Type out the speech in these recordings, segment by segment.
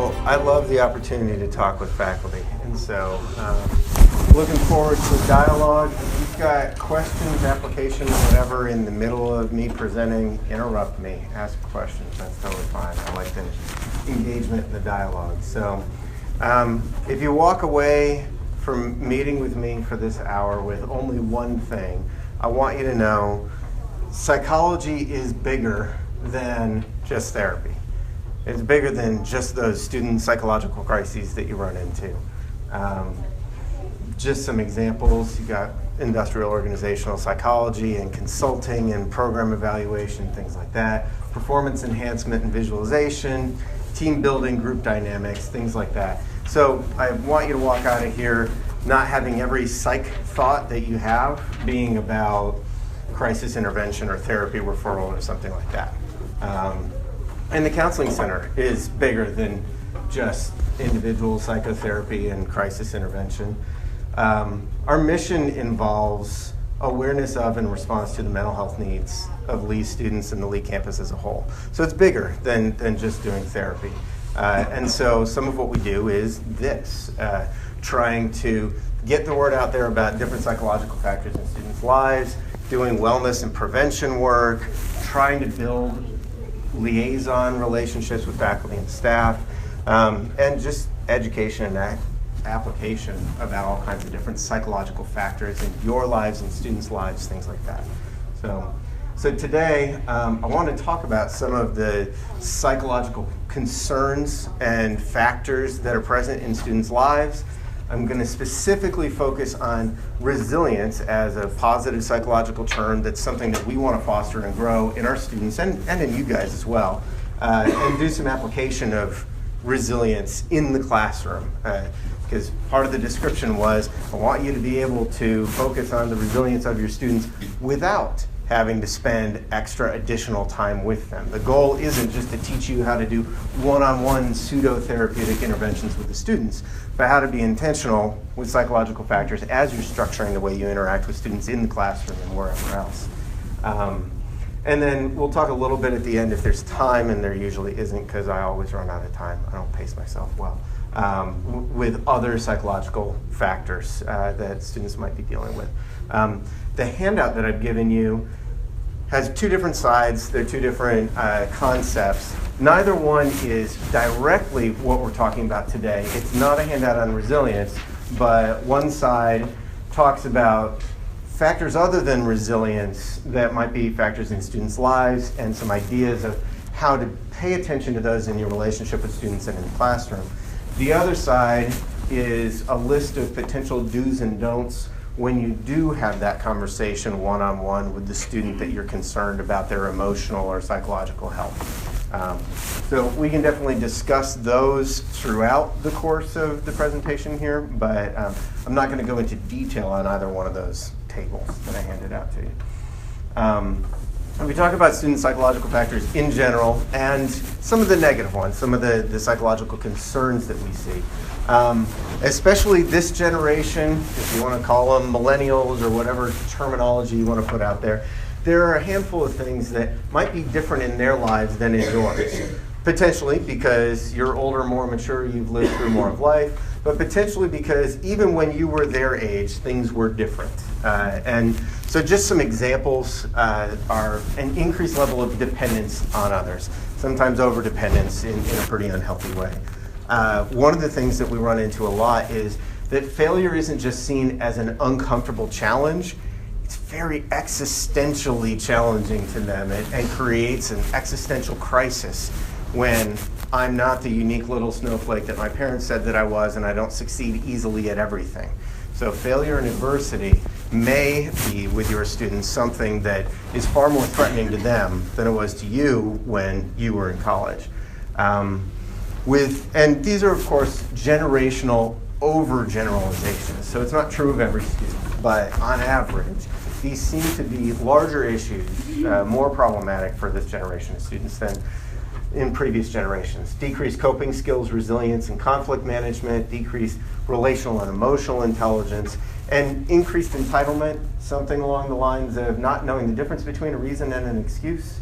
Well, I love the opportunity to talk with faculty, and so looking forward to dialogue. If you've got questions, applications, whatever in the middle of me presenting, interrupt me, ask questions. That's totally fine. I like the engagement and the dialogue. So if you walk away from meeting with me for this hour with only one thing, I want you to know psychology is bigger than just therapy. It's bigger than just those student psychological crises that you run into. Just some examples, you got industrial organizational psychology and consulting and program evaluation, things like that, performance enhancement and visualization, team building, group dynamics, things like that. So I want you to walk out of here not having every psych thought that you have being about crisis intervention or therapy referral or something like that. And the counseling center is bigger than just individual psychotherapy and crisis intervention. Our mission involves awareness of and response to the mental health needs of Lee students and the Lee campus as a whole. So it's bigger than just doing therapy. And so some of what we do is this, trying to get the word out there about different psychological factors in students' lives, doing wellness and prevention work, trying to build liaison relationships with faculty and staff, and just education and application about all kinds of different psychological factors in your lives and students' lives, things like that. So today, I want to talk about some of the psychological concerns and factors that are present in students' lives. I'm going to specifically focus on resilience as a positive psychological term that's something that we want to foster and grow in our students and in you guys as well, and do some application of resilience in the classroom. Because part of the description was, I want you to be able to focus on the resilience of your students without having to spend extra additional time with them. The goal isn't just to teach you how to do one-on-one pseudo-therapeutic interventions with the students, but how to be intentional with psychological factors as you're structuring the way you interact with students in the classroom and wherever else. And then we'll talk a little bit at the end if there's time, and there usually isn't because I always run out of time. I don't pace myself well. With other psychological factors that students might be dealing with. The handout that I've given you has two different sides. They're two different concepts. Neither one is directly what we're talking about today. It's not a handout on resilience, but one side talks about factors other than resilience that might be factors in students' lives and some ideas of how to pay attention to those in your relationship with students and in the classroom. The other side is a list of potential do's and don'ts when you do have that conversation one-on-one with the student that you're concerned about their emotional or psychological health. So we can definitely discuss those throughout the course of the presentation here, but I'm not going to go into detail on either one of those tables that I handed out to you. We talk about student psychological factors in general and some of the negative ones, some of the psychological concerns that we see. Especially this generation, if you want to call them millennials or whatever terminology you want to put out there, there are a handful of things that might be different in their lives than in yours. Potentially because you're older, more mature, you've lived through more of life, but potentially because even when you were their age, things were different. And so just some examples are an increased level of dependence on others, sometimes over-dependence in a pretty unhealthy way. One of the things that we run into a lot is that failure isn't just seen as an uncomfortable challenge, it's very existentially challenging to them and creates an existential crisis when I'm not the unique little snowflake that my parents said that I was and I don't succeed easily at everything. So failure and adversity may be, with your students, something that is far more threatening to them than it was to you when you were in college. And these are, of course, generational overgeneralizations. So it's not true of every student, but on average, these seem to be larger issues, more problematic for this generation of students than in previous generations. Decreased coping skills, resilience, and conflict management, decreased relational and emotional intelligence, and increased entitlement, something along the lines of not knowing the difference between a reason and an excuse,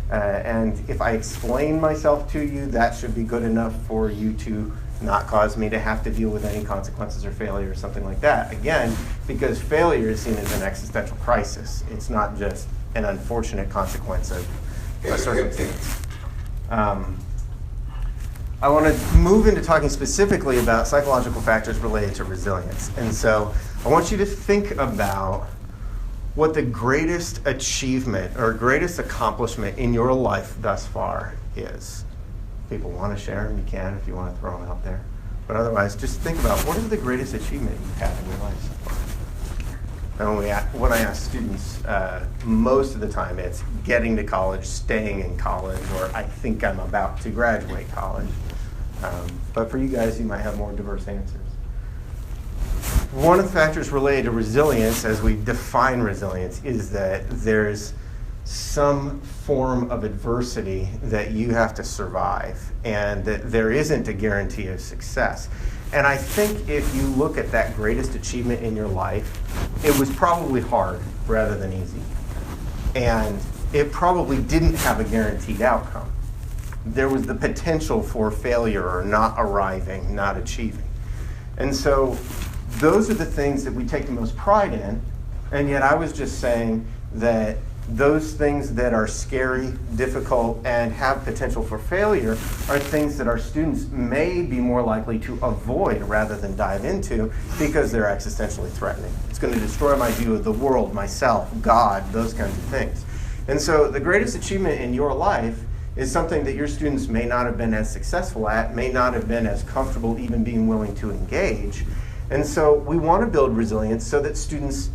And if I explain myself to you, that should be good enough for you to not cause me to have to deal with any consequences or failure or something like that. Again, because failure is seen as an existential crisis. It's not just an unfortunate consequence of a circumstance. I want to move into talking specifically about psychological factors related to resilience. And so I want you to think about what the greatest achievement or greatest accomplishment in your life thus far is. People want to share them, you can if you want to throw them out there. But otherwise, just think about what is the greatest achievement you've had in your life so far. And when I ask students, most of the time it's getting to college, staying in college, or I think I'm about to graduate college. But for you guys, you might have more diverse answers. One of the factors related to resilience, as we define resilience, is that there's some form of adversity that you have to survive, and that there isn't a guarantee of success. And I think if you look at that greatest achievement in your life, it was probably hard rather than easy. And it probably didn't have a guaranteed outcome. There was the potential for failure or not arriving, not achieving. And so those are the things that we take the most pride in, and yet I was just saying that those things that are scary, difficult, and have potential for failure are things that our students may be more likely to avoid rather than dive into because they're existentially threatening. It's going to destroy my view of the world, myself, God, those kinds of things. And so the greatest achievement in your life is something that your students may not have been as successful at, may not have been as comfortable even being willing to engage. And so we want to build resilience so that students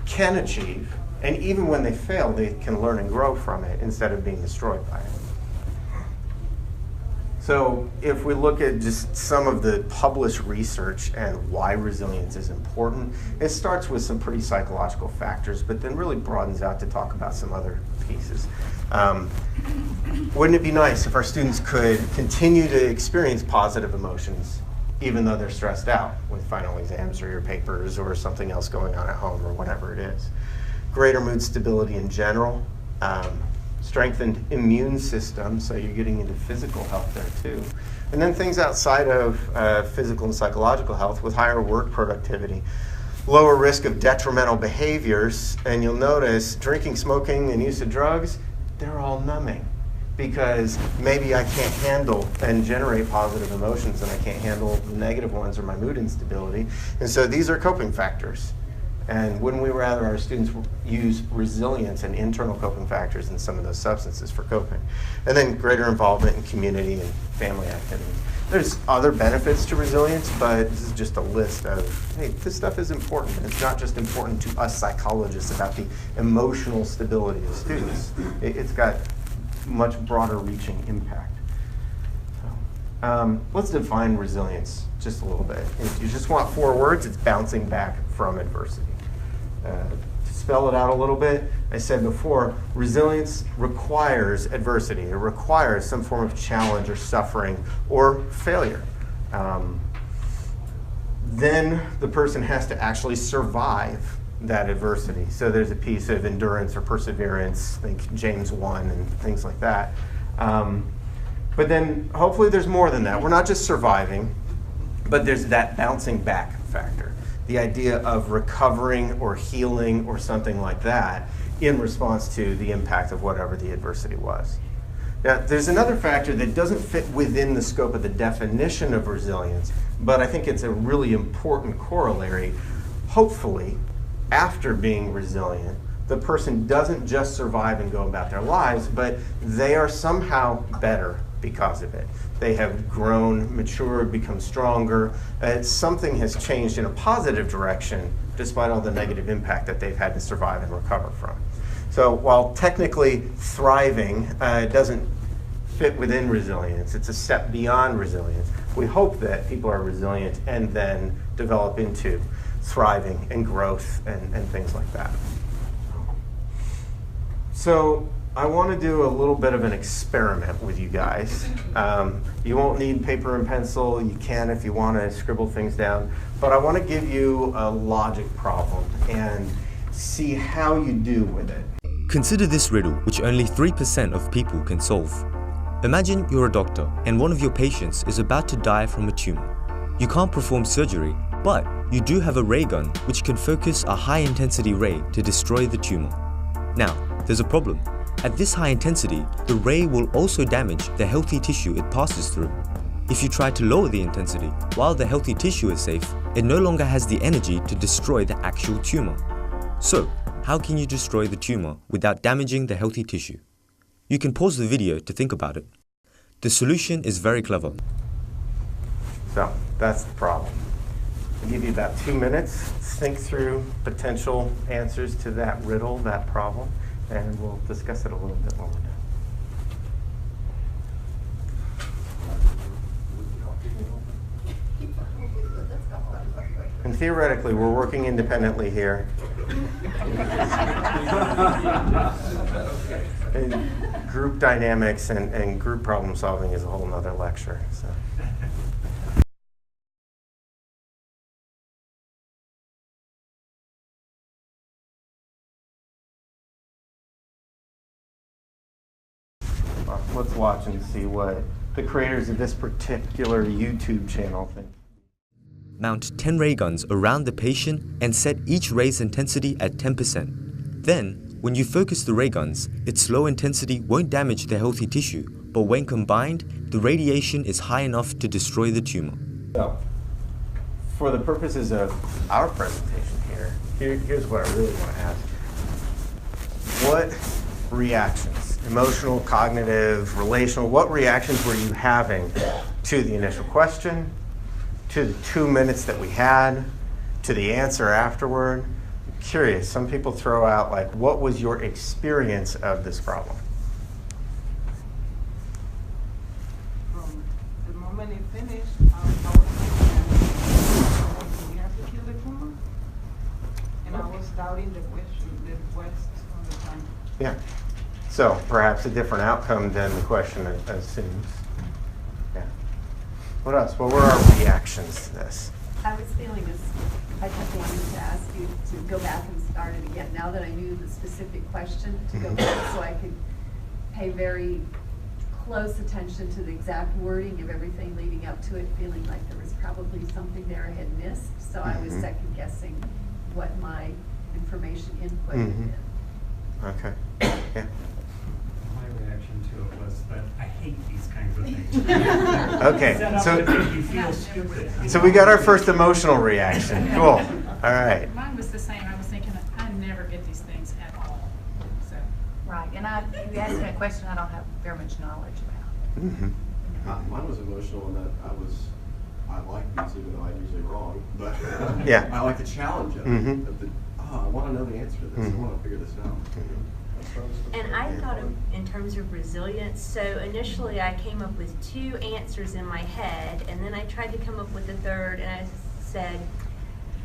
can achieve, and even when they fail, they can learn and grow from it instead of being destroyed by it. So if we look at just some of the published research and why resilience is important, it starts with some pretty psychological factors, but then really broadens out to talk about some other pieces. Wouldn't it be nice if our students could continue to experience positive emotions even though they're stressed out with final exams or your papers or something else going on at home or whatever it is? Greater mood stability in general, strengthened immune system, so you're getting into physical health there too. And then things outside of physical and psychological health with higher work productivity, lower risk of detrimental behaviors, and you'll notice drinking, smoking, and use of drugs, they're all numbing because maybe I can't handle and generate positive emotions and I can't handle the negative ones or my mood instability. And so these are coping factors. And wouldn't we rather our students use resilience and internal coping factors than some of those substances for coping? And then greater involvement in community and family activities. There's other benefits to resilience, but this is just a list of, hey, this stuff is important. And it's not just important to us psychologists about the emotional stability of students. It's got much broader reaching impact. So, let's define resilience just a little bit. If you just want 4 words, it's bouncing back from adversity. To spell it out a little bit, I said before, resilience requires adversity. It requires some form of challenge or suffering or failure. Then the person has to actually survive that adversity. So there's a piece of endurance or perseverance, think James 1 and things like that. But then hopefully there's more than that. We're not just surviving, but there's that bouncing back factor. The idea of recovering or healing or something like that in response to the impact of whatever the adversity was. Now, there's another factor that doesn't fit within the scope of the definition of resilience, but I think it's a really important corollary. Hopefully, after being resilient, the person doesn't just survive and go about their lives, but they are somehow better because of it. They have grown, matured, become stronger. Something has changed in a positive direction despite all the negative impact that they've had to survive and recover from. So while technically thriving doesn't fit within resilience, it's a step beyond resilience. We hope that people are resilient and then develop into thriving and growth and things like that. So I want to do a little bit of an experiment with you guys. You won't need paper and pencil. You can if you want to scribble things down. But I want to give you a logic problem and see how you do with it. Consider this riddle which only 3% of people can solve. Imagine you're a doctor and one of your patients is about to die from a tumor. You can't perform surgery, but you do have a ray gun which can focus a high-intensity ray to destroy the tumor. Now, there's a problem. At this high intensity, the ray will also damage the healthy tissue it passes through. If you try to lower the intensity while the healthy tissue is safe, it no longer has the energy to destroy the actual tumor. So, how can you destroy the tumor without damaging the healthy tissue? You can pause the video to think about it. The solution is very clever. So, that's the problem. I'll give you about 2 minutes, think through potential answers to that riddle, that problem, and we'll discuss it a little bit when we're done. And theoretically, we're working independently here. And group dynamics and group problem solving is a whole nother lecture. So. Let's watch and see what the creators of this particular YouTube channel think. Mount 10 ray guns around the patient and set each ray's intensity at 10%. Then, when you focus the ray guns, its low intensity won't damage the healthy tissue, but when combined, the radiation is high enough to destroy the tumor. So, for the purposes of our presentation here's what I really want to ask. What reactions, emotional, cognitive, relational, what reactions were you having to the initial question, to the 2 minutes that we had, to the answer afterward? I'm curious, some people throw out like, what was your experience of this problem? The moment it finished, I was thinking, we have to kill the tumor? And I was doubting the request all the time. Yeah. So perhaps a different outcome than the question assumes. Yeah. What else? What were our reactions to this? I was feeling this. I kept wanting to ask you to go back and start it again. Now that I knew the specific question, to go back so I could pay very close attention to the exact wording of everything leading up to it, feeling like there was probably something there I had missed. So I was second guessing what my information input had been. Okay. Yeah. My reaction to it was that I hate these kinds of things. Okay. Set up to make you feel stupid. So we got our first emotional reaction. Cool. All right. Mine was the same. I was thinking, I never get these things at all. So. Right, and you asked me a question I don't have very much knowledge about. Mm-hmm. Mine was emotional in that I like these even though I'm usually wrong, but Yeah. I like the challenge of it. Of the, I want to know the answer to this. I want to figure this out. And I thought in terms of resilience, so initially I came up with 2 answers in my head, and then I tried to come up with a third, and I said,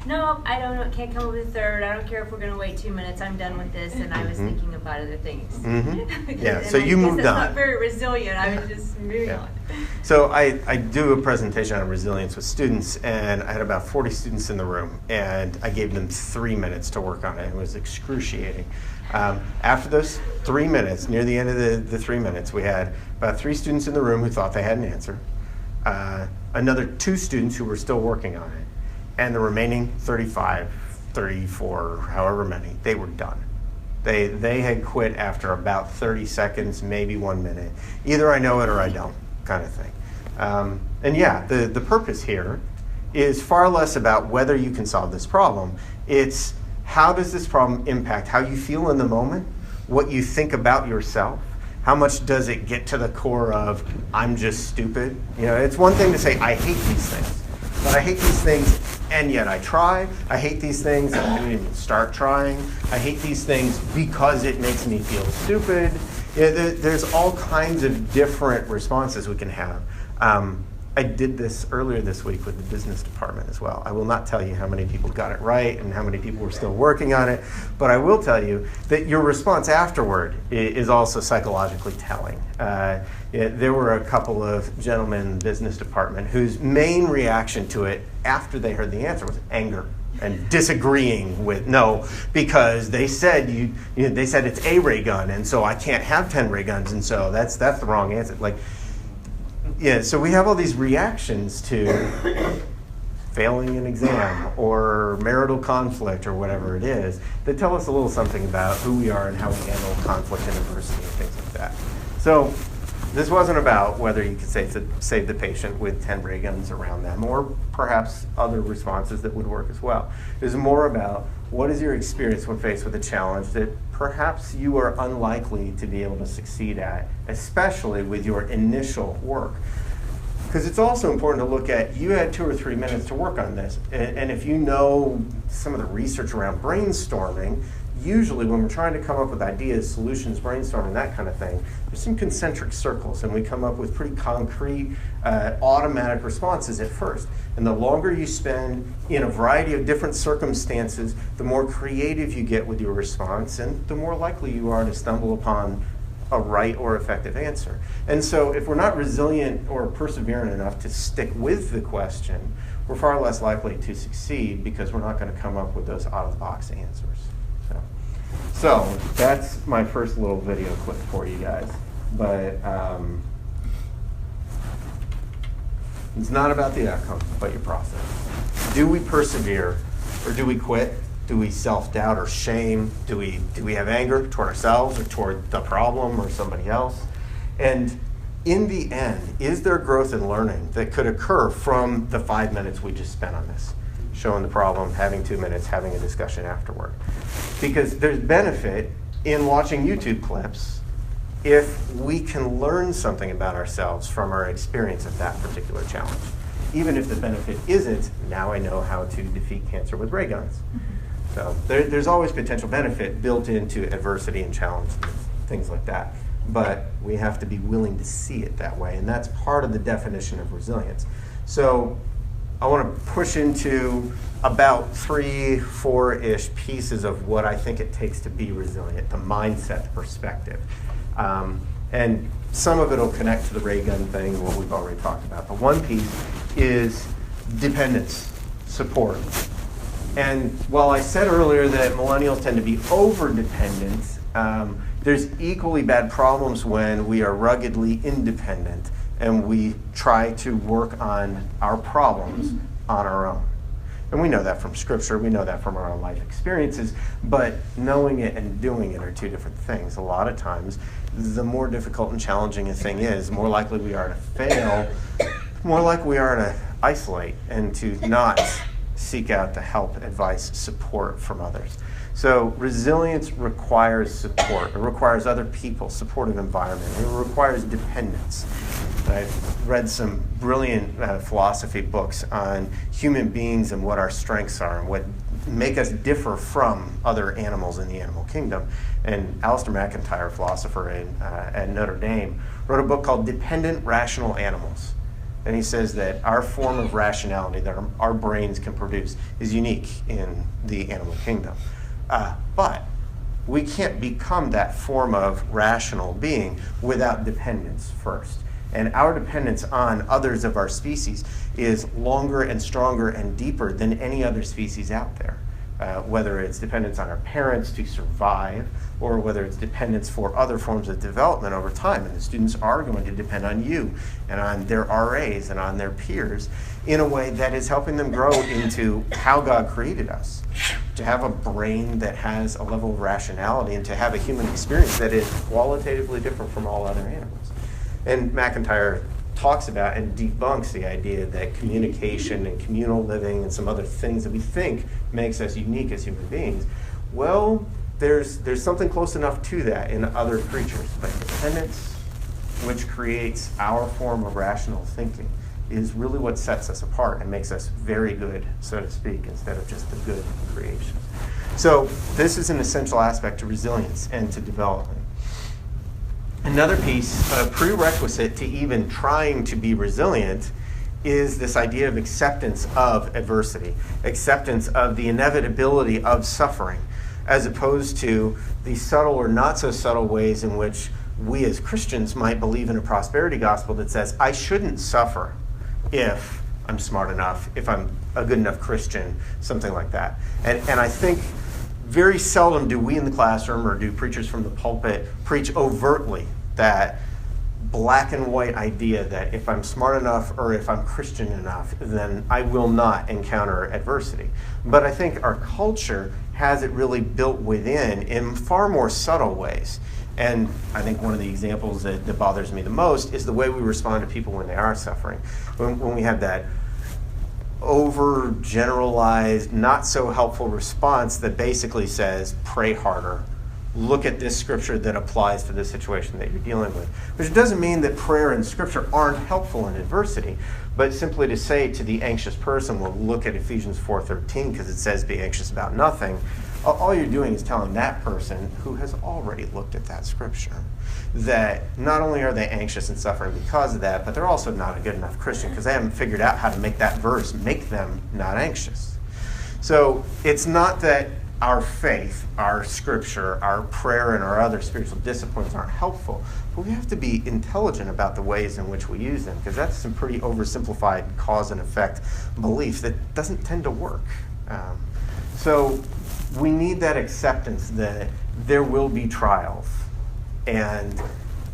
no, I can't come up with a third. I don't care if we're going to wait 2 minutes. I'm done with this, and I was thinking about other things. Yeah, so you moved on. That's not very resilient. I was just moving on. So I do a presentation on resilience with students, and I had about 40 students in the room, and I gave them 3 minutes to work on it. It was excruciating. After those 3 minutes, near the end of the 3 minutes, we had about 3 students in the room who thought they had an answer, another 2 students who were still working on it, and the remaining 35, 34, however many, they were done. They had quit after about 30 seconds, maybe 1 minute. Either I know it or I don't, kind of thing. And yeah, the purpose here is far less about whether you can solve this problem. It's how does this problem impact how you feel in the moment, what you think about yourself, how much does it get to the core of, I'm just stupid? You know, it's one thing to say, I hate these things, but I hate these things and yet I try. I hate these things and I didn't even start trying. I hate these things because it makes me feel stupid. You know, there's all kinds of different responses we can have. I did this earlier this week with the business department as well. I will not tell you how many people got it right and how many people were still working on it, but I will tell you that your response afterward is also psychologically telling. There were a couple of gentlemen in the business department whose main reaction to it after they heard the answer was anger. and disagreeing with no, because they said they said it's a ray gun, and so I can't have 10 ray guns, and so that's the wrong answer. Like, yeah, so we have all these reactions to failing an exam or marital conflict or whatever it is that tell us a little something about who we are and how we handle conflict and adversity and things like that. So this wasn't about whether you could save the patient with 10 ray guns around them, or perhaps other responses that would work as well. It was more about what is your experience when faced with a challenge that perhaps you are unlikely to be able to succeed at, especially with your initial work. Because it's also important to look at, you had 2 or 3 minutes to work on this, and if you know some of the research around brainstorming, usually when we're trying to come up with ideas, solutions, brainstorming, that kind of thing, there's some concentric circles, and we come up with pretty concrete, automatic responses at first. And the longer you spend in a variety of different circumstances, the more creative you get with your response, and the more likely you are to stumble upon a right or effective answer. And so if we're not resilient or perseverant enough to stick with the question, we're far less likely to succeed because we're not going to come up with those out-of-the-box answers. So that's my first little video clip for you guys. But it's not about the outcome, but your process. Do we persevere, or do we quit? Do we self-doubt or shame? Do we have anger toward ourselves or toward the problem or somebody else? And in the end, is there growth and learning that could occur from the 5 minutes we just spent on this? Showing the problem, having 2 minutes, having a discussion afterward. Because there's benefit in watching YouTube clips if we can learn something about ourselves from our experience of that particular challenge. Even if the benefit isn't, now I know how to defeat cancer with ray guns. So there's always potential benefit built into adversity and challenge, things like that. But we have to be willing to see it that way, and that's part of the definition of resilience. So I want to push into about 3-4-ish pieces of what I think it takes to be resilient, the mindset, the perspective. And some of it will connect to the ray gun thing, what we've already talked about. But one piece is dependence, support. And while I said earlier that millennials tend to be over-dependent, there's equally bad problems when we are ruggedly independent and we try to work on our problems on our own. And we know that from Scripture, we know that from our own life experiences, but knowing it and doing it are two different things. A lot of times, the more difficult and challenging a thing is, the more likely we are to fail, more likely we are to isolate and to not seek out the help, advice, support from others. So resilience requires support. It requires other people, supportive environment. It requires dependence. I've read some brilliant philosophy books on human beings and what our strengths are and what make us differ from other animals in the animal kingdom. And Alistair McIntyre, philosopher at Notre Dame, wrote a book called Dependent Rational Animals. And he says that our form of rationality that our brains can produce is unique in the animal kingdom. But we can't become that form of rational being without dependence first. And our dependence on others of our species is longer and stronger and deeper than any other species out there. Whether it's dependence on our parents to survive, or whether it's dependence for other forms of development over time. And the students are going to depend on you and on their RAs and on their peers in a way that is helping them grow into how God created us. To have a brain that has a level of rationality and to have a human experience that is qualitatively different from all other animals. And McIntyre talks about and debunks the idea that communication and communal living and some other things that we think makes us unique as human beings. Well, there's something close enough to that in other creatures. But dependence, which creates our form of rational thinking, is really what sets us apart and makes us very good, so to speak, instead of just the good creation. So this is an essential aspect to resilience and to development. Another piece, a prerequisite to even trying to be resilient, is this idea of acceptance of adversity, acceptance of the inevitability of suffering, as opposed to the subtle or not so subtle ways in which we as Christians might believe in a prosperity gospel that says, I shouldn't suffer if I'm smart enough, if I'm a good enough Christian, something like that. And I think very seldom do we in the classroom or do preachers from the pulpit preach overtly that black and white idea that if I'm smart enough or if I'm Christian enough, then I will not encounter adversity. But I think our culture has it really built within in far more subtle ways. And I think one of the examples that bothers me the most is the way we respond to people when they are suffering. When we have that overgeneralized, not so helpful response that basically says, pray harder. Look at this scripture that applies to the situation that you're dealing with. Which doesn't mean that prayer and scripture aren't helpful in adversity, but simply to say to the anxious person, well, look at Ephesians 4:13 because it says be anxious about nothing. All you're doing is telling that person who has already looked at that scripture that not only are they anxious and suffering because of that, but they're also not a good enough Christian because they haven't figured out how to make that verse make them not anxious. So it's not that our faith, our scripture, our prayer, and our other spiritual disciplines aren't helpful, but we have to be intelligent about the ways in which we use them, because that's some pretty oversimplified cause and effect belief that doesn't tend to work. So we need that acceptance that there will be trials, and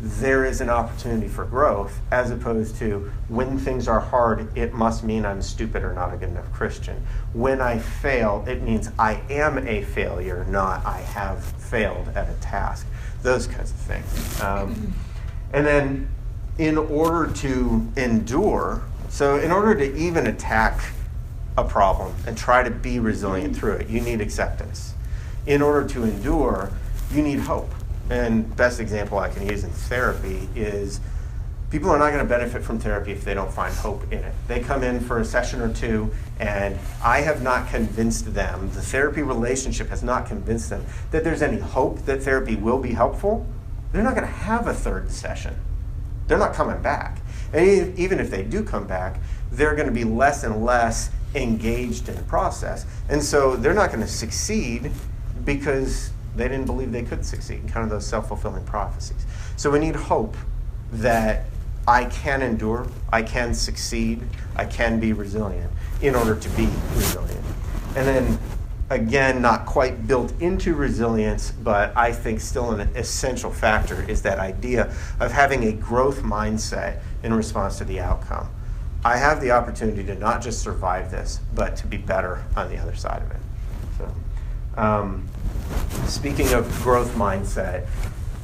there is an opportunity for growth, as opposed to when things are hard, it must mean I'm stupid or not a good enough Christian. When I fail, it means I am a failure, not I have failed at a task. Those kinds of things. And then in order to endure, so in order to even attack a problem and try to be resilient through it, you need acceptance. In order to endure, you need hope. And best example I can use in therapy is people are not going to benefit from therapy if they don't find hope in it. They come in for a session or two, and I have not convinced them, the therapy relationship has not convinced them that there's any hope that therapy will be helpful. They're not going to have a third session. They're not coming back. And even if they do come back, they're going to be less and less engaged in the process. And so they're not going to succeed because they didn't believe they could succeed, kind of those self-fulfilling prophecies. So we need hope that I can endure, I can succeed, I can be resilient in order to be resilient. And then, again, not quite built into resilience, but I think still an essential factor is that idea of having a growth mindset in response to the outcome. I have the opportunity to not just survive this, but to be better on the other side of it. So, speaking of growth mindset,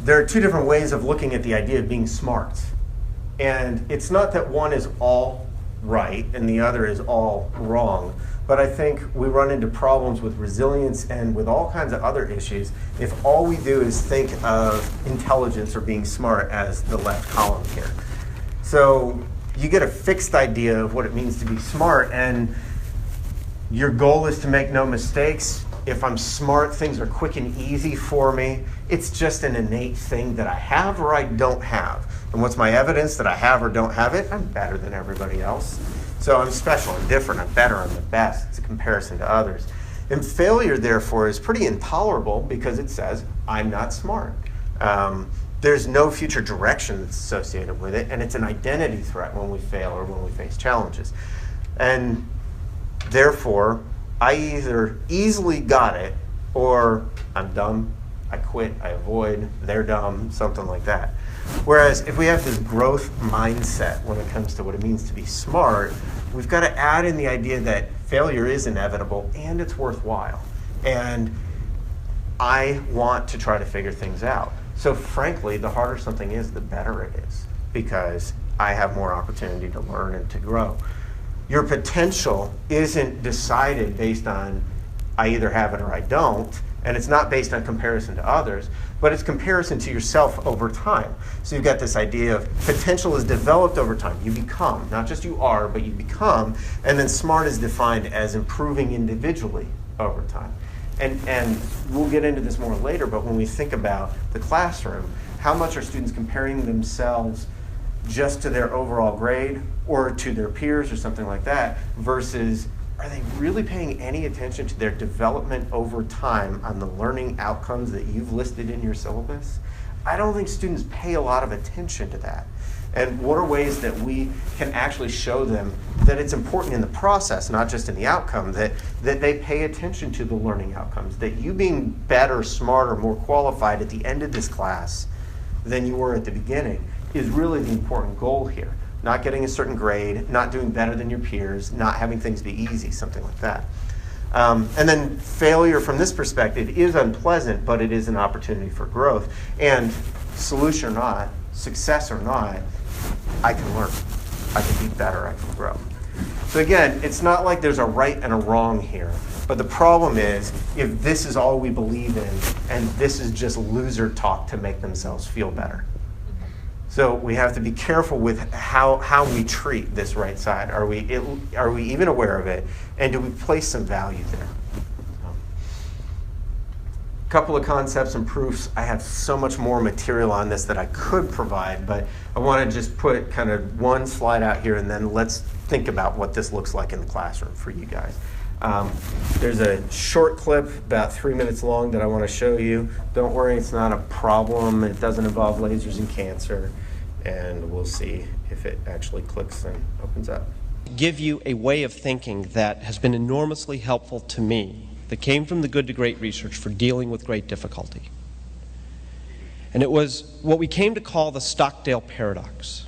there are two different ways of looking at the idea of being smart. And it's not that one is all right and the other is all wrong, but I think we run into problems with resilience and with all kinds of other issues if all we do is think of intelligence or being smart as the left column here. So you get a fixed idea of what it means to be smart, and your goal is to make no mistakes. If I'm smart, things are quick and easy for me. It's just an innate thing that I have or I don't have. And what's my evidence that I have or don't have it? I'm better than everybody else. So I'm special, I'm different, I'm better, I'm the best. It's a comparison to others. And failure, therefore, is pretty intolerable because it says, I'm not smart. There's no future direction that's associated with it, and it's an identity threat when we fail or when we face challenges. And therefore, I either easily got it, or I'm dumb, I quit, I avoid, they're dumb, something like that. Whereas if we have this growth mindset when it comes to what it means to be smart, we've got to add in the idea that failure is inevitable and it's worthwhile. And I want to try to figure things out. So frankly, the harder something is, the better it is, because I have more opportunity to learn and to grow. Your potential isn't decided based on I either have it or I don't, and it's not based on comparison to others, but it's comparison to yourself over time. So you've got this idea of potential is developed over time. You become, not just you are, but you become, and then smart is defined as improving individually over time. And we'll get into this more later, but when we think about the classroom, how much are students comparing themselves just to their overall grade or to their peers or something like that, versus are they really paying any attention to their development over time on the learning outcomes that you've listed in your syllabus? I don't think students pay a lot of attention to that. And what are ways that we can actually show them that it's important in the process, not just in the outcome, that they pay attention to the learning outcomes, that you being better, smarter, more qualified at the end of this class than you were at the beginning is really the important goal here. Not getting a certain grade, not doing better than your peers, not having things be easy, something like that. And then failure from this perspective is unpleasant, but it is an opportunity for growth. And solution or not, success or not, I can learn. I can be better, I can grow. So again, it's not like there's a right and a wrong here. But the problem is, if this is all we believe in, and this is just loser talk to make themselves feel better. So we have to be careful with how we treat this right side. Are we even aware of it? And do we place some value there? A couple of concepts and proofs. I have so much more material on this that I could provide, but I want to just put kind of one slide out here, and then let's think about what this looks like in the classroom for you guys. There's a short clip, about 3 minutes long, that I want to show you. Don't worry, it's not a problem. It doesn't involve lasers and cancer. And we'll see if it actually clicks and opens up. Give you a way of thinking that has been enormously helpful to me, that came from the Good to Great research for dealing with great difficulty. And it was what we came to call the Stockdale Paradox.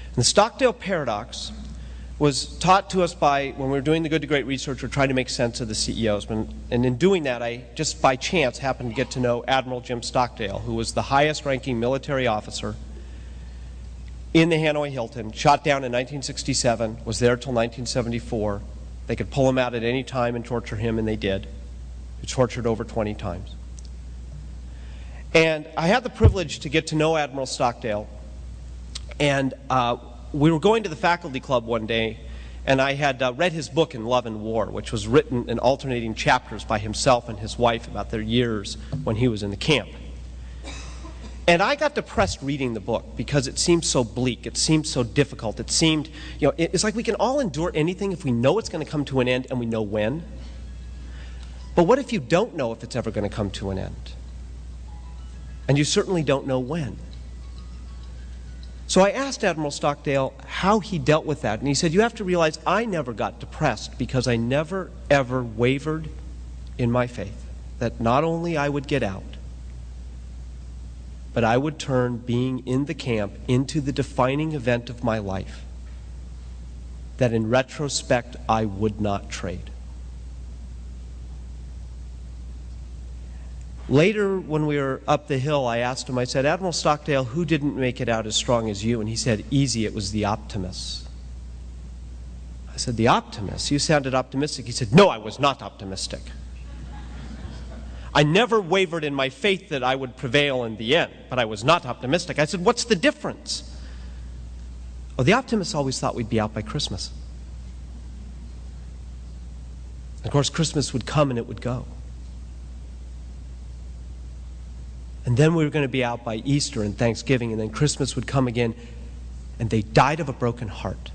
And the Stockdale Paradox was taught to us by, when we were doing the Good to Great research, we're trying to make sense of the CEOs. And in doing that, I just by chance happened to get to know Admiral Jim Stockdale, who was the highest ranking military officer in the Hanoi Hilton, shot down in 1967, was there till 1974. They could pull him out at any time and torture him, and they did. He was tortured over 20 times. And I had the privilege to get to know Admiral Stockdale, and we were going to the faculty club one day, and I had read his book, In Love and War, which was written in alternating chapters by himself and his wife about their years when he was in the camp. And I got depressed reading the book because it seemed so bleak, it seemed so difficult, it seemed, it's like we can all endure anything if we know it's going to come to an end and we know when. But what if you don't know if it's ever going to come to an end? And you certainly don't know when. So I asked Admiral Stockdale how he dealt with that, and he said, you have to realize I never got depressed because I never, ever wavered in my faith that not only I would get out, but I would turn being in the camp into the defining event of my life that in retrospect I would not trade. Later, when we were up the hill, I asked him, I said, Admiral Stockdale, who didn't make it out as strong as you? And he said, easy, it was the optimists. I said, the optimists? You sounded optimistic. He said, no, I was not optimistic. I never wavered in my faith that I would prevail in the end, but I was not optimistic. I said, what's the difference? Oh, the optimists always thought we'd be out by Christmas. Of course, Christmas would come and it would go. And then we were going to be out by Easter and Thanksgiving, and then Christmas would come again, and they died of a broken heart.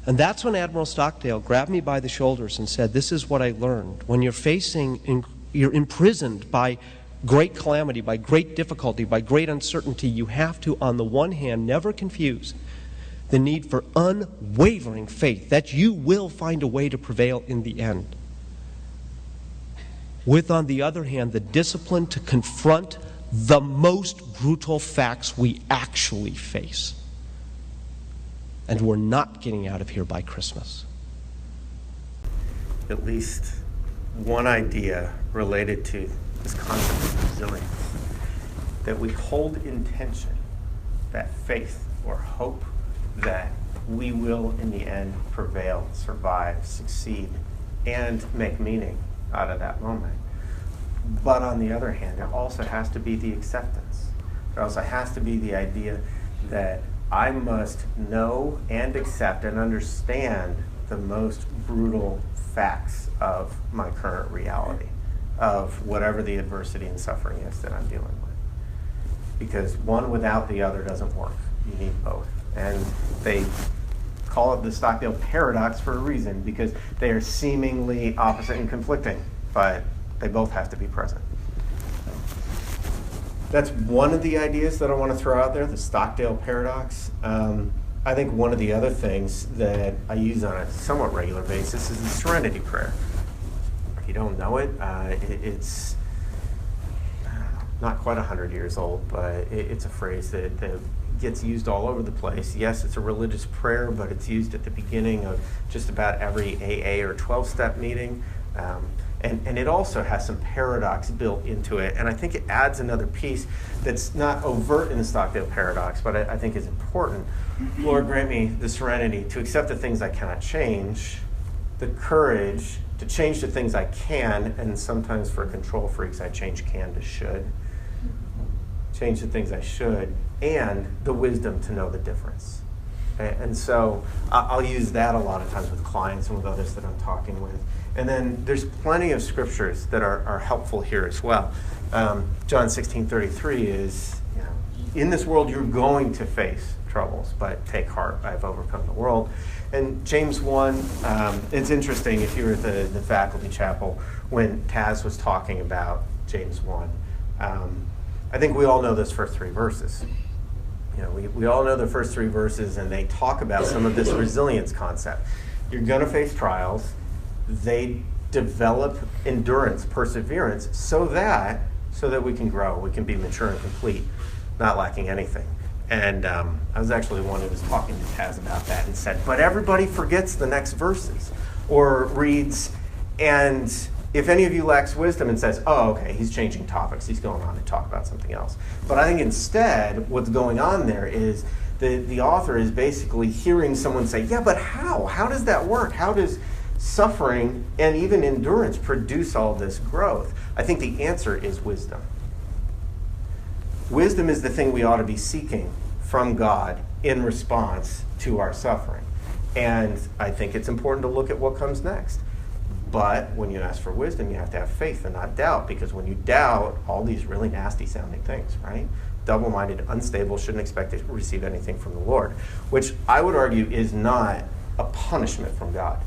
And that's when Admiral Stockdale grabbed me by the shoulders and said, this is what I learned. When you're imprisoned by great calamity, by great difficulty, by great uncertainty, you have to, on the one hand, never confuse the need for unwavering faith that you will find a way to prevail in the end, with, on the other hand, the discipline to confront the most brutal facts we actually face. And we're not getting out of here by Christmas. At least one idea related to this concept of resilience, that we hold in tension that faith or hope that we will in the end prevail, survive, succeed, and make meaning out of that moment. But on the other hand, there also has to be the acceptance. There also has to be the idea that I must know and accept and understand the most brutal facts of my current reality, of whatever the adversity and suffering is that I'm dealing with. Because one without the other doesn't work. You need both. And they call it the Stockdale Paradox for a reason, because they are seemingly opposite and conflicting, but they both have to be present. that's one of the ideas that I want to throw out there, the Stockdale Paradox. I think one of the other things that I use on a somewhat regular basis is the Serenity Prayer. If you don't know it, it's not quite 100 years old, but it's a phrase that gets used all over the place. Yes, it's a religious prayer, but it's used at the beginning of just about every AA or 12-step meeting. And it also has some paradox built into it. And I think it adds another piece that's not overt in the Stockdale Paradox, but I think is important. Lord, grant me the serenity to accept the things I cannot change, the courage to change the things I can, and sometimes for control freaks, I change can to should. Change the things I should, and the wisdom to know the difference. And so I'll use that a lot of times with clients and with others that I'm talking with. And then there's plenty of scriptures that are helpful here as well. John 16:33 is, in this world you're going to face troubles, but take heart, I've overcome the world. And James 1, it's interesting if you were at the faculty chapel when Taz was talking about James 1. I think we all know those first three verses. We all know the first three verses, and they talk about some of this resilience concept. You're going to face trials. They develop endurance, perseverance, so that we can grow, we can be mature and complete, not lacking anything. And I was actually the one who was talking to Taz about that and said, but everybody forgets the next verses, or reads, and if any of you lacks wisdom and says, oh, okay, he's changing topics, he's going on to talk about something else. But I think instead what's going on there is the author is basically hearing someone say, yeah, but how? How does that work? How does suffering and even endurance produce all this growth? I think the answer is wisdom. Wisdom is the thing we ought to be seeking from God in response to our suffering. And I think it's important to look at what comes next. But when you ask for wisdom, you have to have faith and not doubt, because when you doubt, all these really nasty sounding things, right? Double-minded, unstable, shouldn't expect to receive anything from the Lord, which I would argue is not a punishment from God.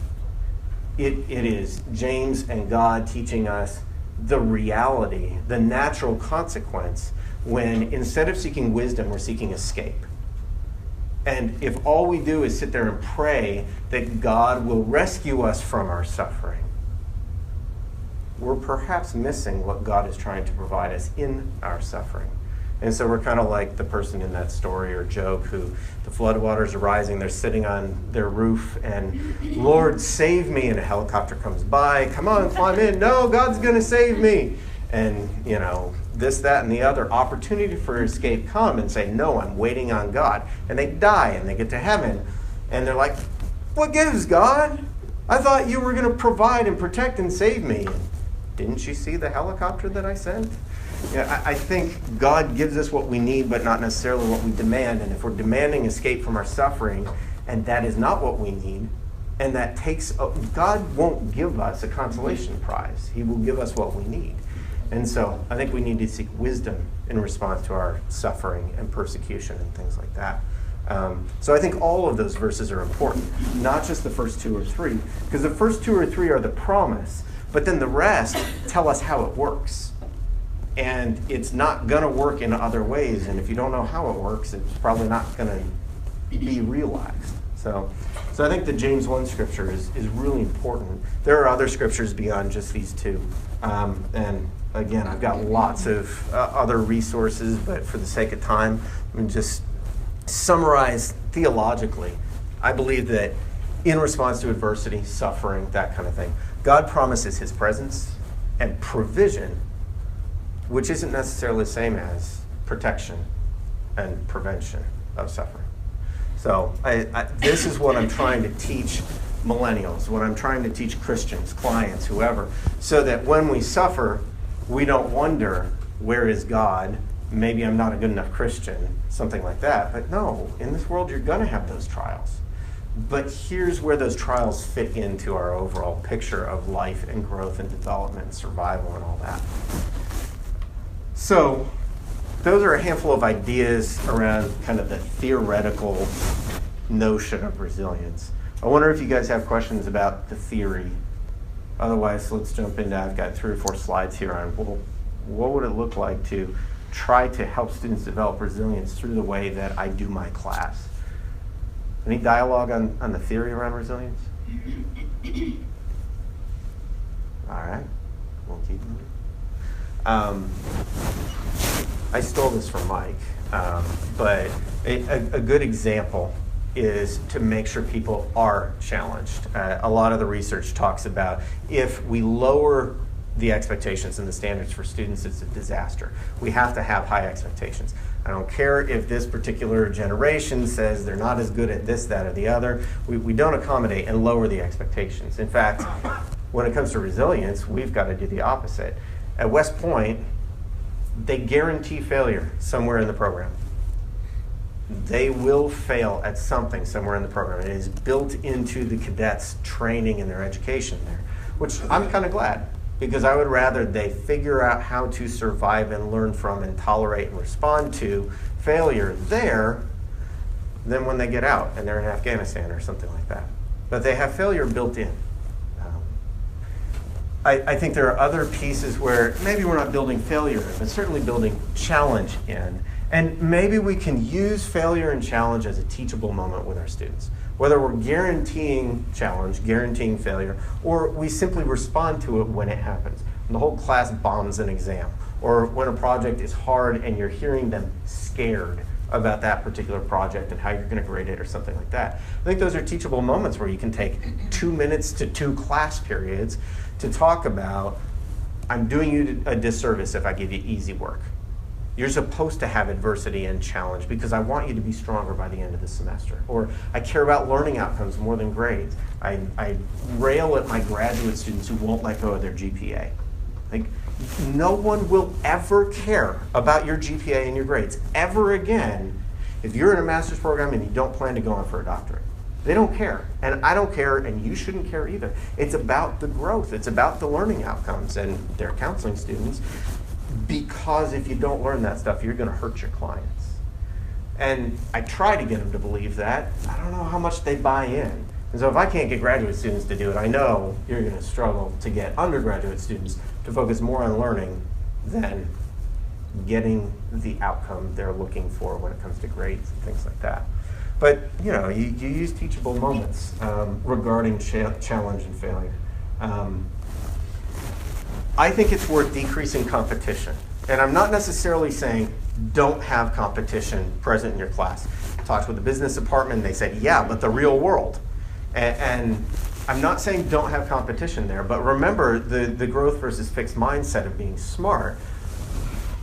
It is James and God teaching us the reality, the natural consequence, when instead of seeking wisdom, we're seeking escape. And if all we do is sit there and pray that God will rescue us from our suffering, we're perhaps missing what God is trying to provide us in our suffering. And so we're kind of like the person in that story, or Job, who the floodwaters are rising, they're sitting on their roof, and Lord, save me, and a helicopter comes by, come on, climb in, no, God's gonna save me. And, this, that, and the other opportunity for escape come and say, no, I'm waiting on God. And they die, and they get to heaven, and they're like, what gives, God? I thought you were gonna provide and protect and save me. Didn't you see the helicopter that I sent? I think God gives us what we need, but not necessarily what we demand. And if we're demanding escape from our suffering, and that is not what we need, and that takes, God won't give us a consolation prize. He will give us what we need. And so I think we need to seek wisdom in response to our suffering and persecution and things like that. So I think all of those verses are important, not just the first two or three, because the first two or three are the promise, but then the rest tell us how it works. And it's not going to work in other ways. And if you don't know how it works, it's probably not going to be realized. So I think the James 1 scripture is really important. There are other scriptures beyond just these two. And again, I've got lots of other resources, but for the sake of time, I'm just summarize theologically. I believe that in response to adversity, suffering, that kind of thing, God promises his presence and provision, which isn't necessarily the same as protection and prevention of suffering. So this is what I'm trying to teach millennials, what I'm trying to teach Christians, clients, whoever, so that when we suffer, we don't wonder, where is God? Maybe I'm not a good enough Christian, something like that. But no, in this world, you're going to have those trials. But here's where those trials fit into our overall picture of life and growth and development and survival and all that. So those are a handful of ideas around kind of the theoretical notion of resilience. I wonder if you guys have questions about the theory. Otherwise, let's jump into, I've got 3 or 4 slides here on, well, what would it look like to try to help students develop resilience through the way that I do my class. Any dialogue on the theory around resilience? All right, we'll keep moving. I stole this from Mike, but a good example is to make sure people are challenged. A lot of the research talks about if we lower the expectations and the standards for students, it's a disaster. We have to have high expectations. I don't care if this particular generation says they're not as good at this, that, or the other. We don't accommodate and lower the expectations. In fact, when it comes to resilience, we've got to do the opposite. At West Point, they guarantee failure somewhere in the program. They will fail at something somewhere in the program. It is built into the cadets' training and their education there, which I'm kind of glad, because I would rather they figure out how to survive and learn from and tolerate and respond to failure there than when they get out and they're in Afghanistan or something like that. But they have failure built in. I think there are other pieces where maybe we're not building failure in, but certainly building challenge in. And maybe we can use failure and challenge as a teachable moment with our students. Whether we're guaranteeing challenge, guaranteeing failure, or we simply respond to it when it happens. When the whole class bombs an exam, or when a project is hard and you're hearing them scared about that particular project and how you're going to grade it or something like that. I think those are teachable moments where you can take 2 minutes to 2 class periods to talk about, I'm doing you a disservice if I give you easy work. You're supposed to have adversity and challenge because I want you to be stronger by the end of the semester. Or I care about learning outcomes more than grades. I rail at my graduate students who won't let go of their GPA. Like, no one will ever care about your GPA and your grades ever again if you're in a master's program and you don't plan to go on for a doctorate. They don't care, and I don't care, and you shouldn't care either. It's about the growth. It's about the learning outcomes, and they're counseling students, because if you don't learn that stuff, you're going to hurt your clients. And I try to get them to believe that. I don't know how much they buy in. And so if I can't get graduate students to do it, I know you're going to struggle to get undergraduate students to focus more on learning than getting the outcome they're looking for when it comes to grades and things like that. But you know, you use teachable moments regarding challenge and failure. I think it's worth decreasing competition. And I'm not necessarily saying don't have competition present in your class. I talked with the business department, and they said, yeah, but the real world. And I'm not saying don't have competition there, but remember the growth versus fixed mindset of being smart.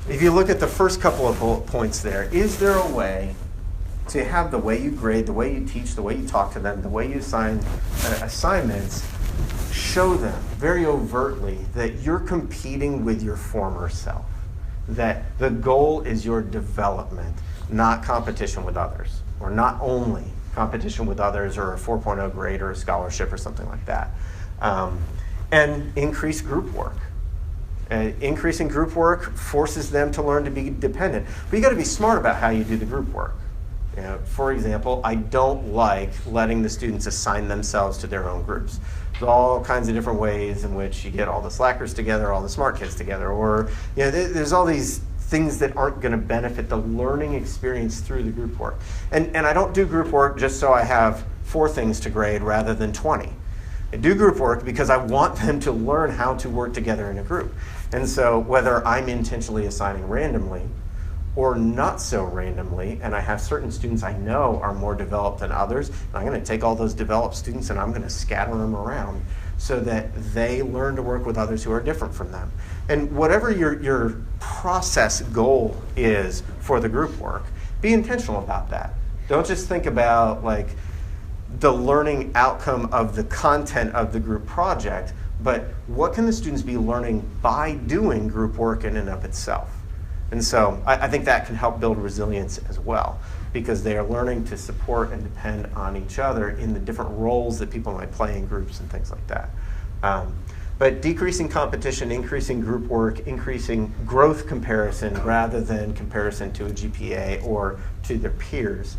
If you look at the first couple of bullet points there, is there a way to have the way you grade, the way you teach, the way you talk to them, the way you assign assignments, show them very overtly that you're competing with your former self, that the goal is your development, not competition with others, or not only competition with others or a 4.0 grade or a scholarship or something like that. And increase group work. Increasing group work forces them to learn to be dependent. But you got to be smart about how you do the group work. You know, for example, I don't like letting the students assign themselves to their own groups. There's all kinds of different ways in which you get all the slackers together, all the smart kids together, or you know, there's all these things that aren't going to benefit the learning experience through the group work. And I don't do group work just so I have 4 things to grade rather than 20. I do group work because I want them to learn how to work together in a group. And so whether I'm intentionally assigning randomly or not so randomly, and I have certain students I know are more developed than others, and I'm going to take all those developed students and I'm going to scatter them around so that they learn to work with others who are different from them. And whatever your process goal is for the group work, be intentional about that. Don't just think about like the learning outcome of the content of the group project, but what can the students be learning by doing group work in and of itself? And so I think that can help build resilience as well, because they are learning to support and depend on each other in the different roles that people might play in groups and things like that. But decreasing competition, increasing group work, increasing growth comparison rather than comparison to a GPA or to their peers.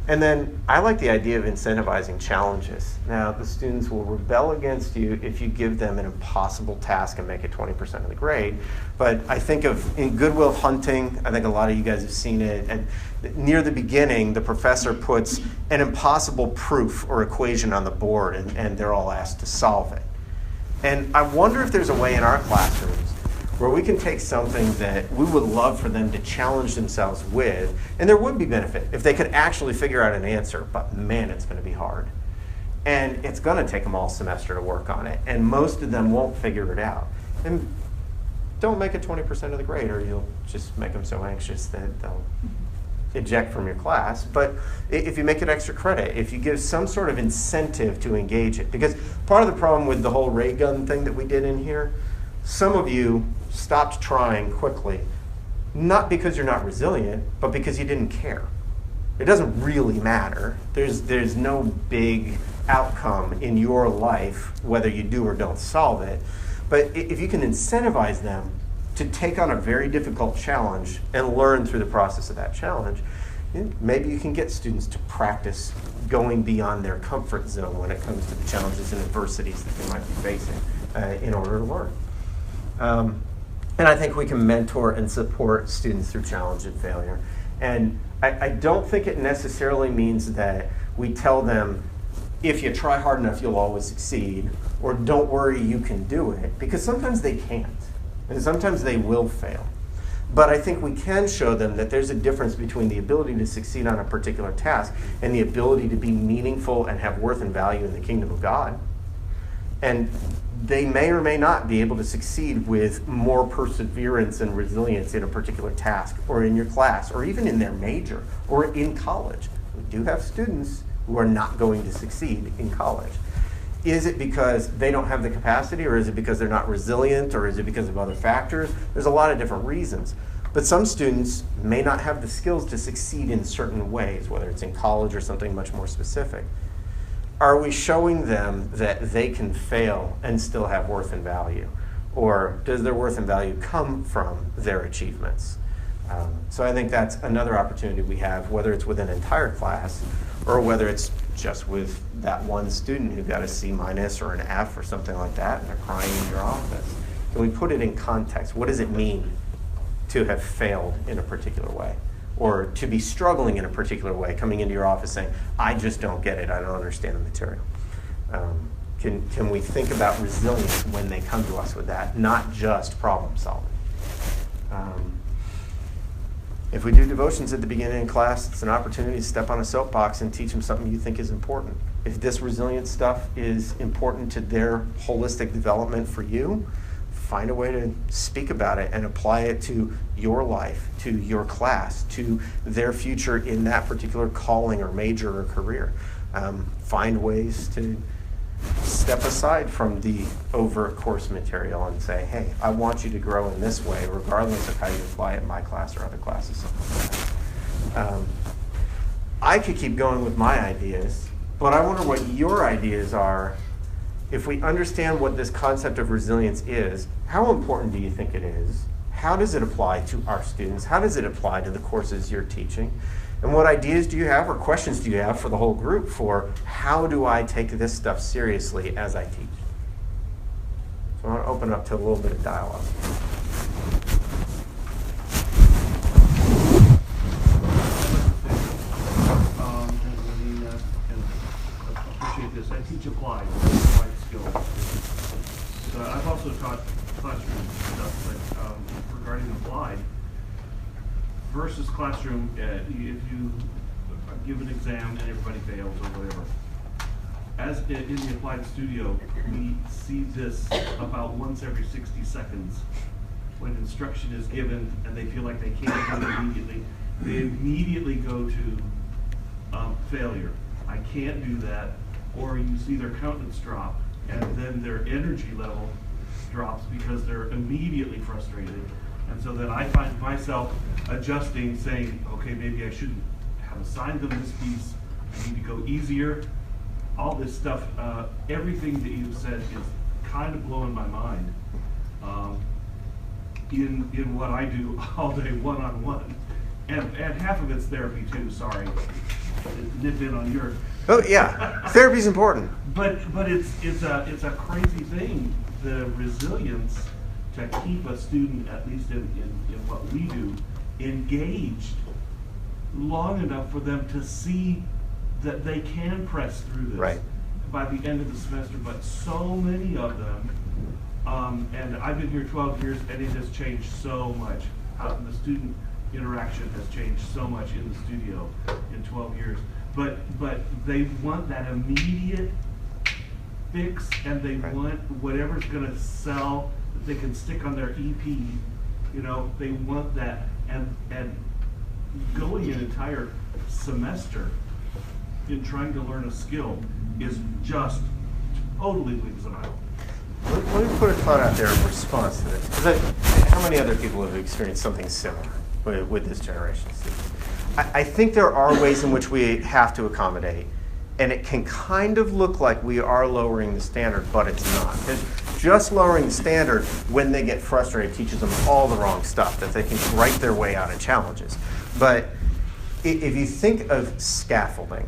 And then I like the idea of incentivizing challenges. Now, the students will rebel against you if you give them an impossible task and make it 20% of the grade. But I think of, in Good Will Hunting, I think a lot of you guys have seen it, and near the beginning, the professor puts an impossible proof or equation on the board, and they're all asked to solve it. And I wonder if there's a way in our classrooms where we can take something that we would love for them to challenge themselves with, and there would be benefit if they could actually figure out an answer, but man, it's going to be hard. And it's going to take them all semester to work on it, and most of them won't figure it out. And don't make it 20% of the grade, or you'll just make them so anxious that they'll eject from your class. But if you make it extra credit, if you give some sort of incentive to engage it, because part of the problem with the whole ray gun thing that we did in here, some of you stopped trying quickly, not because you're not resilient, but because you didn't care. It doesn't really matter. There's no big outcome in your life, whether you do or don't solve it. But if you can incentivize them to take on a very difficult challenge and learn through the process of that challenge, maybe you can get students to practice going beyond their comfort zone when it comes to the challenges and adversities that they might be facing in order to learn. And I think we can mentor and support students through challenge and failure. And I don't think it necessarily means that we tell them, if you try hard enough, you'll always succeed, or don't worry, you can do it, because sometimes they can't, and sometimes they will fail. But I think we can show them that there's a difference between the ability to succeed on a particular task and the ability to be meaningful and have worth and value in the kingdom of God. And they may or may not be able to succeed with more perseverance and resilience in a particular task, or in your class, or even in their major, or in college. We do have students who are not going to succeed in college. Is it because they don't have the capacity, or is it because they're not resilient, or is it because of other factors? There's a lot of different reasons. But some students may not have the skills to succeed in certain ways, whether it's in college or something much more specific. Are we showing them that they can fail and still have worth and value? Or does their worth and value come from their achievements? So I think that's another opportunity we have, whether it's with an entire class or whether it's just with that one student who got a C- or an F or something like that, and they're crying in your office. Can we put it in context? What does it mean to have failed in a particular way? Or to be struggling in a particular way, coming into your office saying, I just don't get it, I don't understand the material. Can we think about resilience when they come to us with that, not just problem solving? If we do devotions at the beginning of class, it's an opportunity to step on a soapbox and teach them something you think is important. If this resilience stuff is important to their holistic development for you, find a way to speak about it and apply it to your life, to your class, to their future in that particular calling or major or career. Find ways to step aside from the overt course material and say, hey, I want you to grow in this way, regardless of how you apply it in my class or other classes, something like that. I could keep going with my ideas, but I wonder what your ideas are. If we understand what this concept of resilience is, how important do you think it is? How does it apply to our students? How does it apply to the courses you're teaching? And what ideas do you have or questions do you have for the whole group for how do I take this stuff seriously as I teach? So I want to open up to a little bit of dialogue. Appreciate this. I teach applied skills. So I've also taught classroom stuff, but regarding applied versus classroom, if you give an exam and everybody fails or whatever. As in the applied studio, we see this about once every 60 seconds. When instruction is given and they feel like they can't do it immediately, they immediately go to failure. I can't do that. Or you see their countenance drop, and then their energy level drops because they're immediately frustrated. And so then I find myself adjusting, saying, okay, maybe I shouldn't have assigned them this piece. I need to go easier. All this stuff, everything that you've said is kind of blowing my mind in what I do all day one-on-one. And half of it's therapy too, sorry. nip in on yours. Oh, yeah. Therapy's important. But it's a crazy thing, the resilience to keep a student, at least in what we do, engaged long enough for them to see that they can press through this Right. by the end of the semester. But so many of them, and I've been here 12 years, and it has changed so much. How the student interaction has changed so much in the studio in 12 years. But they want that immediate fix, and they Right. want whatever's going to sell that they can stick on their EP. You know, they want that, and going an entire semester in trying to learn a skill is just totally leaves them out. Let me put a thought out there in response to this. 'Cause how many other people have experienced something similar with this generation of students? I think there are ways in which we have to accommodate, and it can kind of look like we are lowering the standard, but it's not. Because just lowering the standard when they get frustrated teaches them all the wrong stuff, that they can write their way out of challenges. But if you think of scaffolding,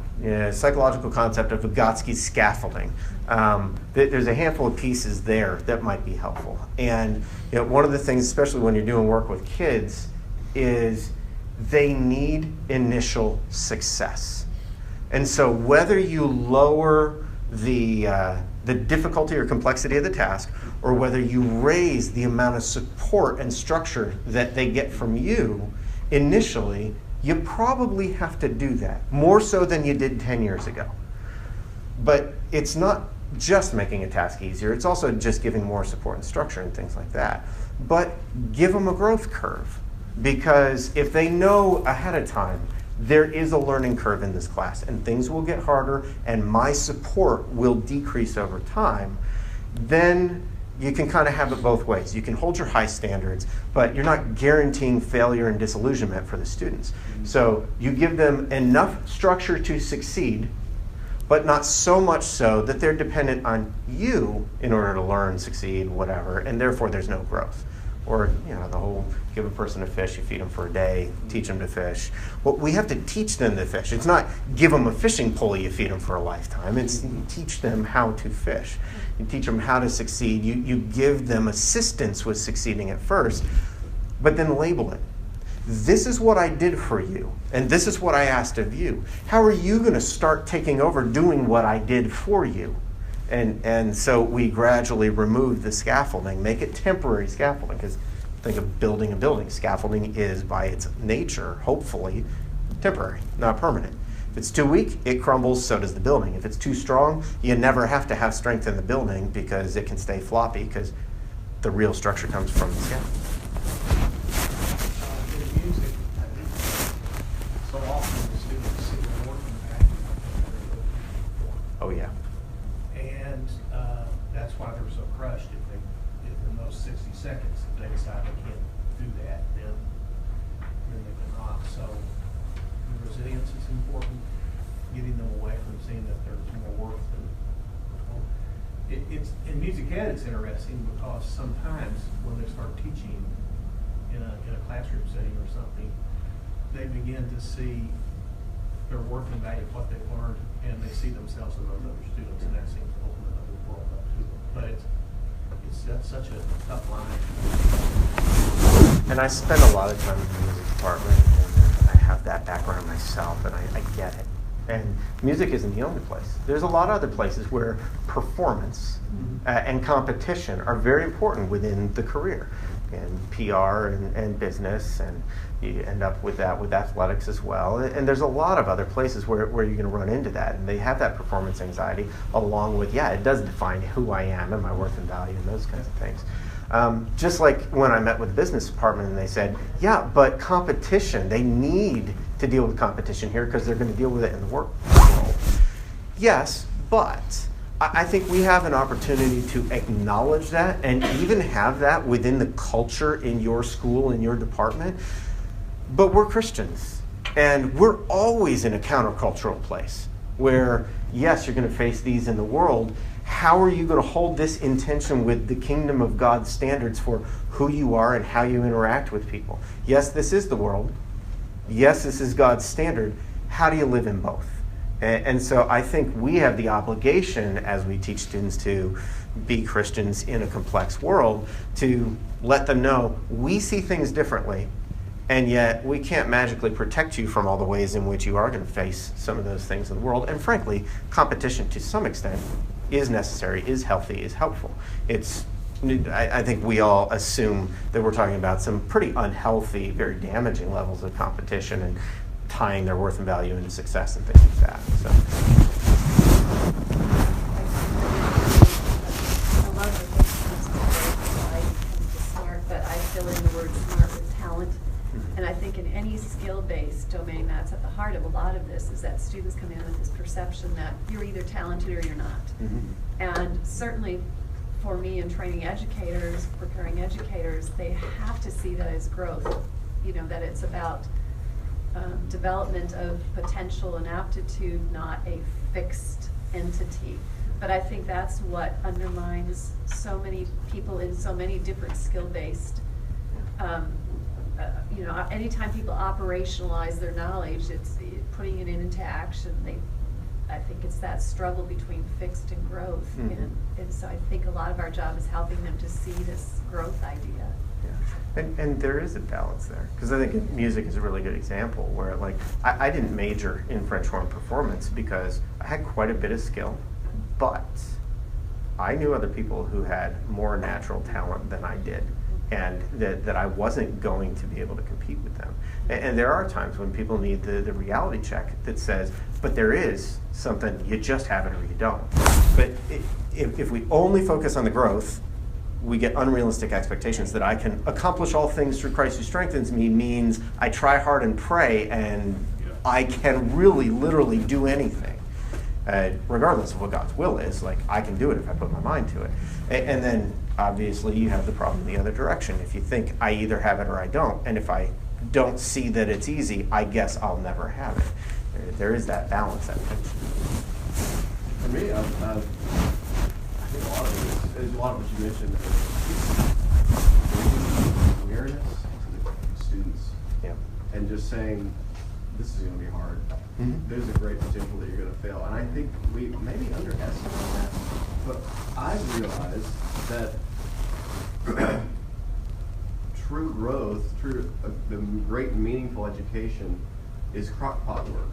psychological concept of Vygotsky's scaffolding, there's a handful of pieces there that might be helpful. And one of the things, especially when you're doing work with kids, is they need initial success. And so whether you lower the difficulty or complexity of the task, or whether you raise the amount of support and structure that they get from you initially, you probably have to do that, more so than you did 10 years ago. But it's not just making a task easier, it's also just giving more support and structure and things like that. But give them a growth curve, because if they know ahead of time, there is a learning curve in this class, and things will get harder, and my support will decrease over time, then you can kind of have it both ways. You can hold your high standards, but you're not guaranteeing failure and disillusionment for the students. So you give them enough structure to succeed, but not so much so that they're dependent on you in order to learn, succeed, whatever, and therefore there's no growth. Or, the whole give a person a fish, you feed them for a day, teach them to fish. Well, we have to teach them to fish. It's not give them a fishing pole, you feed them for a lifetime. It's you teach them how to fish. You teach them how to succeed. You give them assistance with succeeding at first, but then label it. This is what I did for you, and this is what I asked of you. How are you going to start taking over doing what I did for you? And so we gradually remove the scaffolding, make it temporary scaffolding, because think of building a building. Scaffolding is, by its nature, hopefully, temporary, not permanent. If it's too weak, it crumbles, so does the building. If it's too strong, you never have to have strength in the building because it can stay floppy, because the real structure comes from the scaffolding. In music, I think so often the students see the working back. Oh, yeah. And that's why they're so crushed if in those 60 seconds, if they decide they can't do that, then they can rock. So the resilience is important, getting them away from seeing that there's more worth than it's in music ed. It's interesting because sometimes when they start teaching in a classroom setting or something, they begin to see their worth and value of what they've learned, and they see themselves in those other students, and that seems to open another world up to them. But that's such a tough line. And I spend a lot of time in the music department, and I have that background myself, and I get it. And music isn't the only place. There's a lot of other places where performance and competition are very important within the career, and PR and business, and you end up with that with athletics as well. And there's a lot of other places where you're going to run into that, and they have that performance anxiety along with, it does define who I am and my worth and value and those kinds of things. Just like when I met with the business department and they said, but competition, they need to deal with competition here because they're going to deal with it in the work world. Yes, but I think we have an opportunity to acknowledge that and even have that within the culture in your school, in your department. But we're Christians, and we're always in a countercultural place where, yes, you're going to face these in the world. How are you going to hold this in tension with the kingdom of God's standards for who you are and how you interact with people? Yes, this is the world. Yes, this is God's standard. how do you live in both? And so I think we have the obligation, as we teach students to be Christians in a complex world, to let them know we see things differently, and yet we can't magically protect you from all the ways in which you are going to face some of those things in the world. And frankly, competition to some extent is necessary, is healthy, is helpful. I think we all assume that we're talking about some pretty unhealthy, very damaging levels of competition and tying their worth and value into success and things like that. So. I love the smart, but I fill in the word smart with talent. And I think in any skill-based domain, that's at the heart of a lot of this, is that students come in with this perception that you're either talented or you're not. And certainly for me in training educators, preparing educators, they have to see that as growth, that it's about development of potential and aptitude, not a fixed entity. But I think that's what undermines so many people in so many different skill-based, anytime people operationalize their knowledge, it's putting it into action. I think it's that struggle between fixed and growth. And so I think a lot of our job is helping them to see this growth idea. And there is a balance there, because I think music is a really good example where, like, I didn't major in French horn performance because I had quite a bit of skill, but I knew other people who had more natural talent than I did, and that I wasn't going to be able to compete with them. And there are times when people need the reality check that says, but there is something, you just have it or you don't. But if we only focus on the growth, we get unrealistic expectations that I can accomplish all things through Christ who strengthens me means I try hard and pray and I can really literally do anything. Regardless of what God's will is, like, I can do it if I put my mind to it. And then obviously you have the problem the other direction. If you think I either have it or I don't, and if I don't see that it's easy, I guess I'll never have it. There is that balance, that tension. For me, I think a lot of it is a lot of what you mentioned. Awareness to the students, and just saying, this is going to be hard. There's a great potential that you're going to fail, and I think we maybe underestimate that. But I realized that true growth, the great meaningful education is crock-pot work.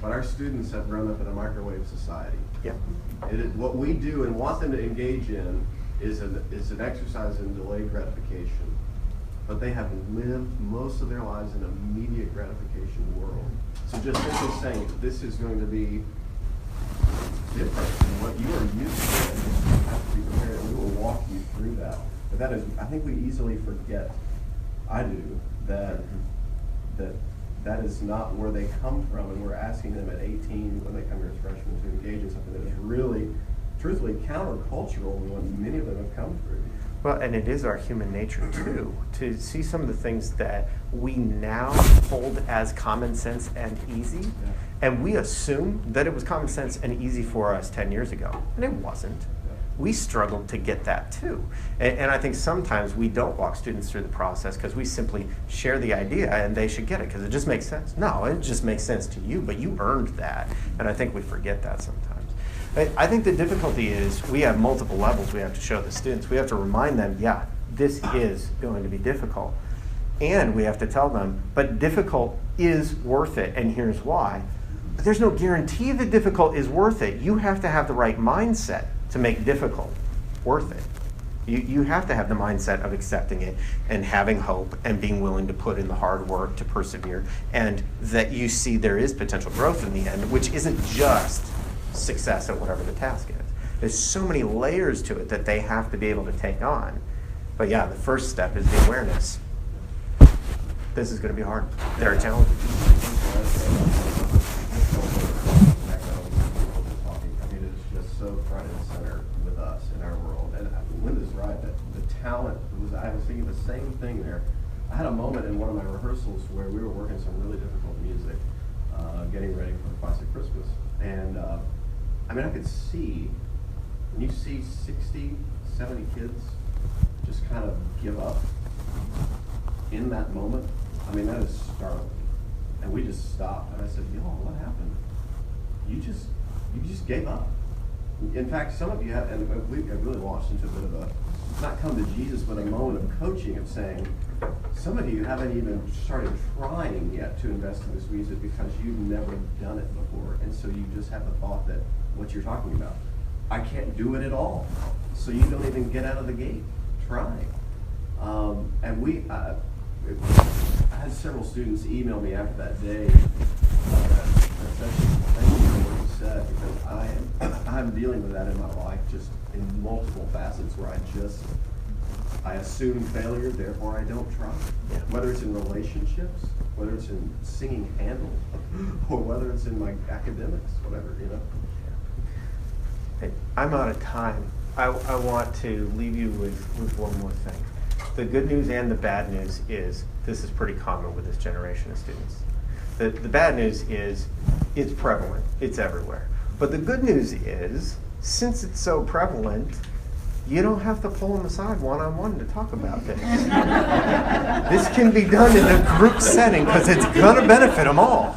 But our students have grown up in a microwave society. What we do and want them to engage in is an exercise in delayed gratification. But they have lived most of their lives in an immediate gratification world. So just simply saying, this is going to be different than what you are used to, and you have to be prepared, and we will walk you through that. But that is, I think we easily forget, I do, that is not where they come from, and we're asking them at 18 when they come here as freshmen to engage in something that is really, truthfully, countercultural than what many of them have come through. Well, and it is our human nature, too, to see some of the things that we now hold as common sense and easy, and we assume that it was common sense and easy for us 10 years ago, and it wasn't. We struggled to get that, too. And I think sometimes we don't walk students through the process because we simply share the idea and they should get it because it just makes sense. No, it just makes sense to you, but you earned that, and I think we forget that sometimes. I think the difficulty is we have multiple levels we have to show the students. We have to remind them, yeah, this is going to be difficult. And we have to tell them, but difficult is worth it, and here's why. But there's no guarantee that difficult is worth it. You have to have the right mindset to make difficult worth it. You have to have the mindset of accepting it and having hope and being willing to put in the hard work to persevere, and that you see there is potential growth in the end, which isn't just success at whatever the task is. There's so many layers to it that they have to be able to take on. But yeah, the first step is the awareness. This is going to be hard. There are challenges. I mean, it's just so front and center with us in our world. And Linda's right, that the talent I was thinking the same thing there. I had a moment in one of my rehearsals where we were working some really difficult music, getting ready for Classic Christmas. And I mean, I could see, when you see 60, 70 kids just kind of give up in that moment, I mean, that is startling. And And we just stopped. And I said, y'all, what happened? You just gave up. In fact, some of you have, and we have really launched into a bit of a, not come to Jesus, but a moment of coaching of saying, some of you haven't even started trying yet to invest in this music because you've never done it before. And so you just have the thought that what you're talking about, I can't do it at all. So you don't even get out of the gate trying. And I had several students email me after that day, that session, thank you for what you said, because I'm dealing with that in my life just in multiple facets where I assume failure, therefore I don't try. Yeah. Whether it's in relationships, whether it's in singing handle, or whether it's in my academics, whatever, you know. Hey, I'm out of time. I want to leave you with one more thing. The good news and the bad news is this is pretty common with this generation of students. The bad news is it's prevalent. It's everywhere. But the good news is, since it's so prevalent, you don't have to pull them aside one-on-one to talk about this. This can be done in a group setting because it's going to benefit them all.